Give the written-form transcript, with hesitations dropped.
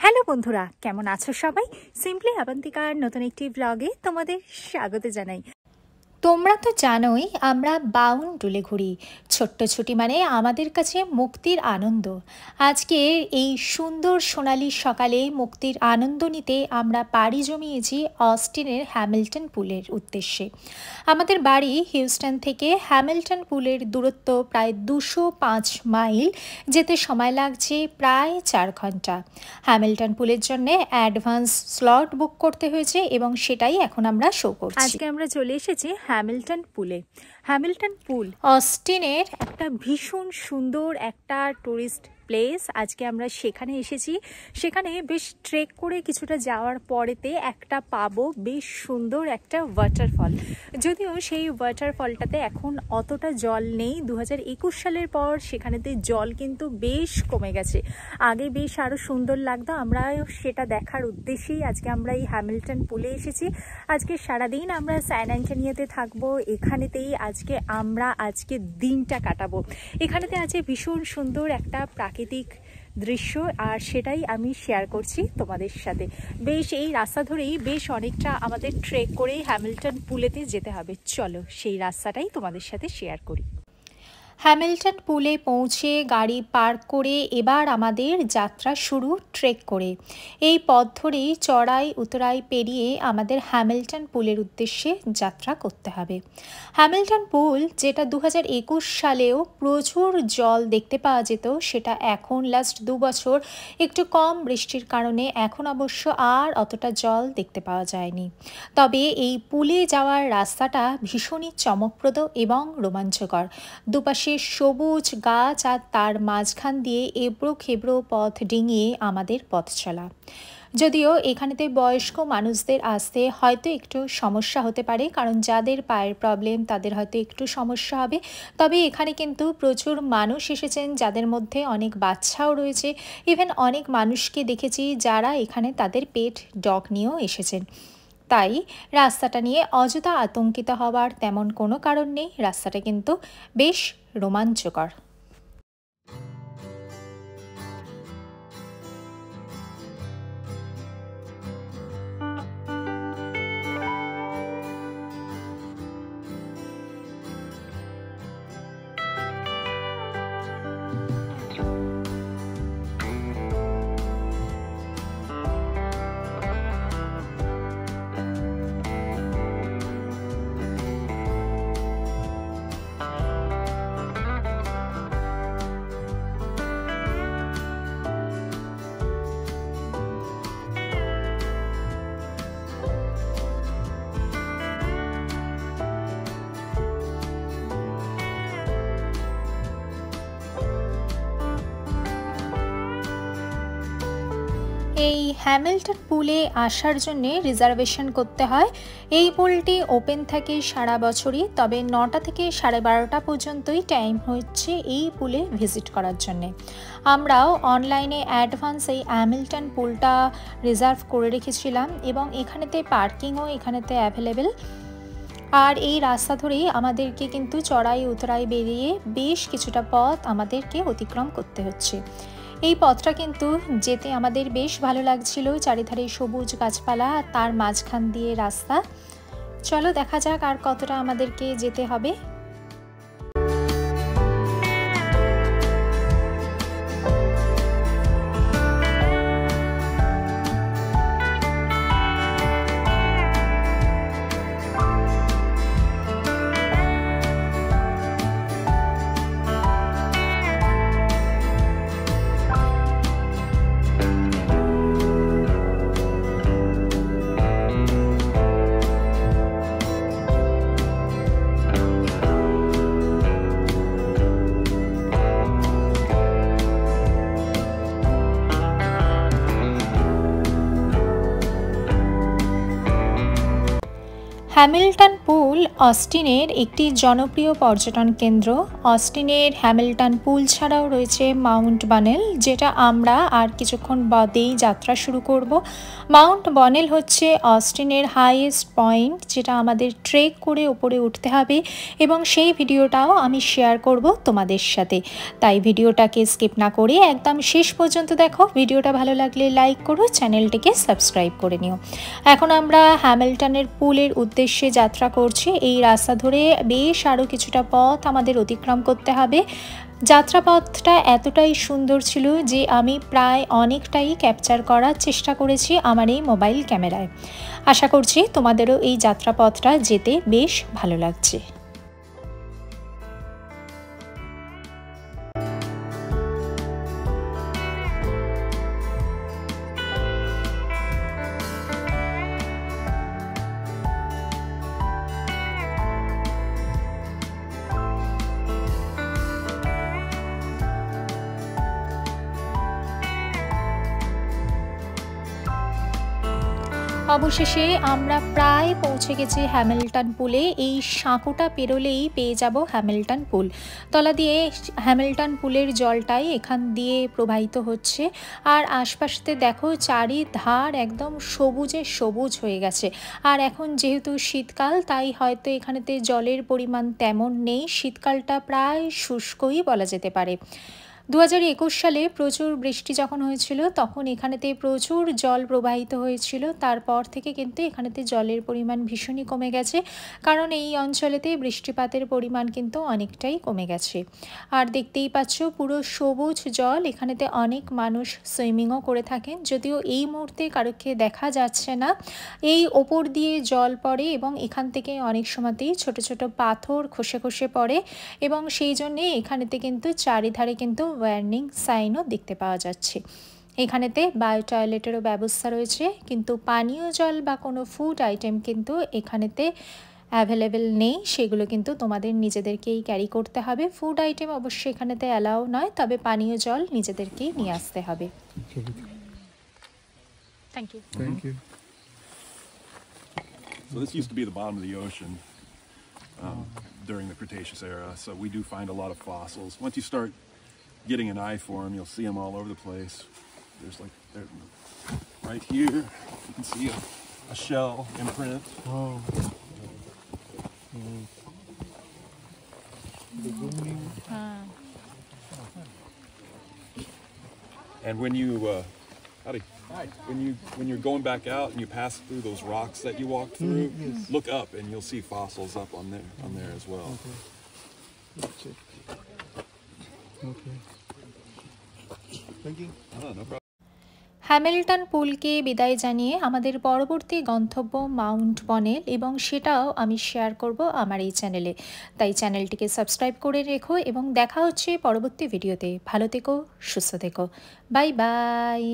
Hello বন্ধুরা, কেমন আছো সবাই? সিম্পলি আবান্তিকার নতুন একটি ব্লগে তোমাদের স্বাগত জানাই। তোমরা তো জানোই আমরা বাউন্ডুলে ঘুরি। ছোট্ট ছুটি মানে আমাদের কাছে মুক্তির আনন্দ। আজকে এই সুন্দর সোনালি সকালে মুক্তির আনন্দ নিতে আমরা পাড়ি জমিয়েছি অস্টিনের হ্যামিল্টন পুলের উদ্দেশ্যে। আমাদের বাড়ি হিউস্টন থেকে হ্যামিল্টন পুলের দূরত্ব প্রায় 205 মাইল, যেতে সময় লাগছে প্রায় 4 ঘন্টা। হ্যামিল্টন পুলের জন্য অ্যাডভান্স স্লট বুক করতে হয়েছে এবং সেটাই এখন আমরা শো করছি। আজকে আমরা চলে এসেছি হ্যামিল্টন পুলে। হ্যামিল্টন পুল অস্টিনের একটা ভীষণ সুন্দর একটা টুরিস্ট প্লেস। আজকে আমরা সেখানে এসেছি। সেখানে বেশ ট্রেক করে কিছুটা যাওয়ার পরেতে একটা পাবো বেশ সুন্দর একটা ওয়াটারফল। যদিও সেই ওয়াটারফলটাতে এখন অতটা জল নেই, 2021 সালের পর সেখানেতে জল কিন্তু বেশ কমে গেছে। আগে বেশ আরও সুন্দর লাগতো। আমরা সেটা দেখার উদ্দেশ্যেই আজকে আমরা এই হ্যামিল্টন পুলে এসেছি। আজকে সারাদিন আমরা স্যান অ্যান্টোনিওতে থাকবো। এখানেতেই আমরা দিনটা কাটাবো। এখানেতে আছে ভীষণ সুন্দর একটা প্রাকৃতিক দৃশ্য, আর সেটাই আমি শেয়ার করছি তোমাদের সাথে। বেশ এই রাস্তা ধরেই বেশ অনেকটা আমাদের ট্রেক করেই হ্যামিল্টন পুলেতে যেতে হবে। চলো সেই রাস্তাটাই তোমাদের সাথে শেয়ার করি। হ্যামিল্টন পুলে পৌঁছে গাড়ি পার্ক করে এবার আমাদের যাত্রা শুরু ট্রেক করে। এই পথ ধরেই চড়াই উতরাই পেরিয়ে আমাদের হ্যামিল্টন পুলের উদ্দেশ্যে যাত্রা করতে হবে। হ্যামিল্টন পুল, যেটা 2021 সালেও প্রচুর জল দেখতে পাওয়া যেত, সেটা এখন লাস্ট 2 বছর একটু কম বৃষ্টির কারণে এখন অবশ্য আর অতটা জল দেখতে পাওয়া যায়নি। তবে এই পুলে যাওয়ার রাস্তাটা ভীষণই চমকপ্রদ এবং রোমাঞ্চকর। দুপাশে সবুজ গাছ আর তার মাঝখান দিয়ে এবড়ো খেবড়ো পথ ডিঙিয়ে আমাদের পথ চলা। যদিও এখানেতে বয়স্ক মানুষদের আসতে হয়তো একটু সমস্যা হতে পারে, কারণ যাদের পায়ের প্রবলেম তাদের হয়তো একটু সমস্যা হবে। তবে এখানে কিন্তু প্রচুর মানুষ এসেছেন, যাদের মধ্যে অনেক বাচ্চাও রয়েছে। ইভেন অনেক মানুষকে দেখেছি যারা এখানে তাদের পেট ডগ নিয়েও এসেছেন। তাই রাস্তাটা নিয়ে অযথা আতঙ্কিত হওয়ার তেমন কোনো কারণ নেই। রাস্তাটা কিন্তু বেশ রোমাঞ্চকর। এই হ্যামিল্টন পুলে আসার জন্যে রিজার্ভেশন করতে হয়। এই পুলটি ওপেন থাকে সারা বছরই, তবে 9টা থেকে 12:30 পর্যন্তই টাইম হচ্ছে এই পুলে ভিজিট করার জন্যে। আমরাও অনলাইনে অ্যাডভান্স এই হ্যামিল্টন পুলটা রিজার্ভ করে রেখেছিলাম এবং এখানেতে পার্কিংও এখানেতে অ্যাভেলেবেল। আর এই রাস্তা ধরেই আমাদেরকে কিন্তু চড়াই উতরাই বেরিয়ে বেশ কিছুটা পথ আমাদেরকে অতিক্রম করতে হচ্ছে। এই পথটা কিন্তু যেতে আমাদের বেশ ভালো লাগছিল। চারিধারে সবুজ গাছপালা, তার মাঝখান দিয়ে রাস্তা। চলো দেখা যাক আর কতটা আমাদেরকে যেতে হবে। হ্যামিল্টন পুল অস্টিনের একটি জনপ্রিয় পর্যটন কেন্দ্র। অস্টিনের হ্যামিল্টন পুল ছাড়াও রয়েছে মাউন্ট বনেল, যেটা আমরা আর কিছুক্ষণ বাদেই যাত্রা শুরু করব। মাউন্ট বনেল হচ্ছে অস্টিনের হাইয়েস্ট পয়েন্ট, যেটা আমাদের ট্রেক করে উপরে উঠতে হবে, এবং সেই ভিডিওটাও আমি শেয়ার করব তোমাদের সাথে। তাই ভিডিওটাকে স্কিপ না করে একদম শেষ পর্যন্ত দেখো। ভিডিওটা ভালো লাগলে লাইক করো, চ্যানেলটিকে সাবস্ক্রাইব করে নিও। এখন আমরা হ্যামিল্টনের পুলের উদ্দেশ্যে যাত্রা করছি। এই রাস্তা ধরে বেশ আরও কিছুটা পথ আমাদের অতিক্রম করতে হবে। যাত্রাপথটা এতটাই সুন্দর ছিল যে আমি প্রায় অনেকটাই ক্যাপচার করার চেষ্টা করেছি আমার এই মোবাইল ক্যামেরায়। আশা করছি তোমাদেরও এই যাত্রাপথটা যেতে বেশ ভালো লাগছে। অবশেষে আমরা প্রায় পৌঁছে গেছি হ্যামিল্টন পুলে। এই সাঁকোটা পেরোলেই পেয়ে যাব হ্যামিল্টন পুল। তলা দিয়ে হ্যামিল্টন পুলের জলটাই এখান দিয়ে প্রবাহিত হচ্ছে, আর আশপাশে দেখো চারিধার একদম সবুজে সবুজ হয়ে গেছে। আর এখন যেহেতু শীতকাল, তাই হয়তো এখানেতে জলের পরিমাণ তেমন নেই। শীতকালটা প্রায় শুষ্কই বলা যেতে পারে। 2021 সালে প্রচুর বৃষ্টি যখন হয়েছিল, তখন এখানেতে প্রচুর জল প্রবাহিত হয়েছিল। তারপর থেকে কিন্তু এখানেতে জলের পরিমাণ ভীষণই কমে গেছে, কারণ এই অঞ্চলেতে বৃষ্টিপাতের পরিমাণ কিন্তু অনেকটাই কমে গেছে। আর দেখতেই পাচ্ছ পুরো সবুজ জল। এখানেতে অনেক মানুষ সুইমিংও করে থাকেন, যদিও এই মুহূর্তে কারোকে দেখা যাচ্ছে না। এই ওপর দিয়ে জল পড়ে এবং এখান থেকে অনেক সময়তেই ছোট ছোট পাথর খসে খসে পড়ে, এবং সেই জন্যে এখানেতে কিন্তু চারিধারে কিন্তু ওয়ার্নিং সাইনও দেখতে পাওয়া যাচ্ছে। এখানেতে বায়ো টয়লেটেরও ব্যবস্থা রয়েছে, কিন্তু পানীয় জল বা কোনো ফুড আইটেম কিন্তু এখানেতে অ্যাভেলেবেল নেই। সেগুলো কিন্তু তোমাদের নিজেদেরকেই ক্যারি করতে হবে। ফুড আইটেম অবশ্যই এখানেতে অ্যালাউ নয়, তবে পানীয় জল নিজেদেরকেই নিয়ে আসতে হবে। Thank you. Thank you. So this used to be the bottom of the ocean during the Cretaceous era, so we do find a lot of fossils. Once you start getting an eye for them, you'll see them all over the place. There's like, right here, you can see a shell imprint. Wow. And when you, when you're going back out and you pass through those rocks that you walked through, yes. look up and you'll see fossils up on there as well. Okay. Let's check. Okay. Thank you. No problem. Hamilton পুলকে বিদায় জানিয়ে আমাদের পরবর্তী গন্তব্য Mount Bonnell, এবং সেটাও আমি share করব আমার এই চ্যানেলে। তাই চ্যানেলটিকে সাবস্ক্রাইব করে রেখো, এবং দেখা হচ্ছে পরবর্তী ভিডিওতে। ভালো থেকো, সুস্থ থেকো। Bye bye.